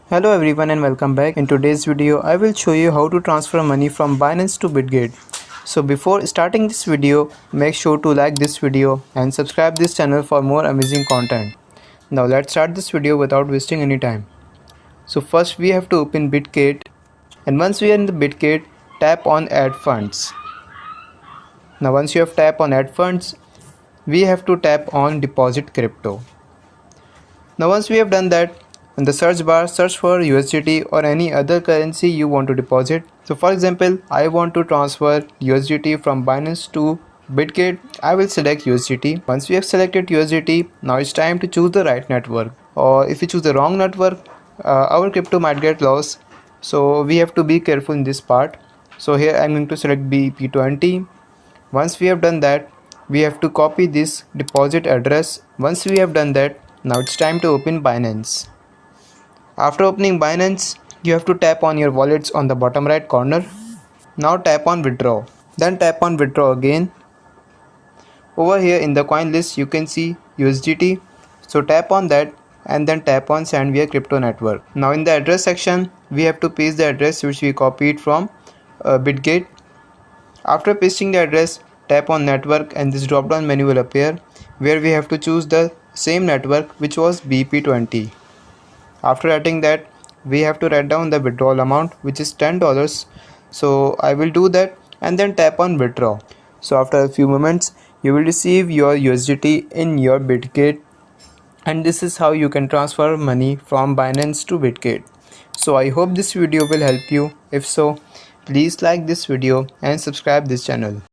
Hello everyone and welcome back. In today's video, I will show you how to transfer money from Binance to Bitget. So before starting this video, make sure to like this video and subscribe this channel for more amazing content. Now let's start this video without wasting any time. So first we have to open Bitget, and once we are in the Bitget, tap on add funds. Now once you have tapped on add funds, we have to tap on deposit crypto. Now once we have done that, in the search bar, search for USDT or any other currency you want to deposit. So for example, I want to transfer USDT from Binance to Bitget. I will select USDT. Once we have selected USDT, now it's time to choose the right network. Or if you choose the wrong network, our crypto might get lost. So we have to be careful in this part. So here I'm going to select BEP20. Once we have done that, we have to copy this deposit address. Once we have done that, now it's time to open Binance. After opening Binance, you have to tap on your wallets on the bottom right corner. Now tap on withdraw. Then tap on withdraw again. Over here in the coin list you can see USDT. So tap on that and then tap on send via crypto network. Now in the address section, we have to paste the address which we copied from Bitget. After pasting the address, tap on network and this drop down menu will appear where we have to choose the same network which was BP20. After adding that, we have to write down the withdrawal amount which is $10. So I will do that and then tap on withdraw. So after a few moments, you will receive your USDT in your Bitget, and this is how you can transfer money from Binance to Bitget. So I hope this video will help you. If so, please like this video and subscribe this channel.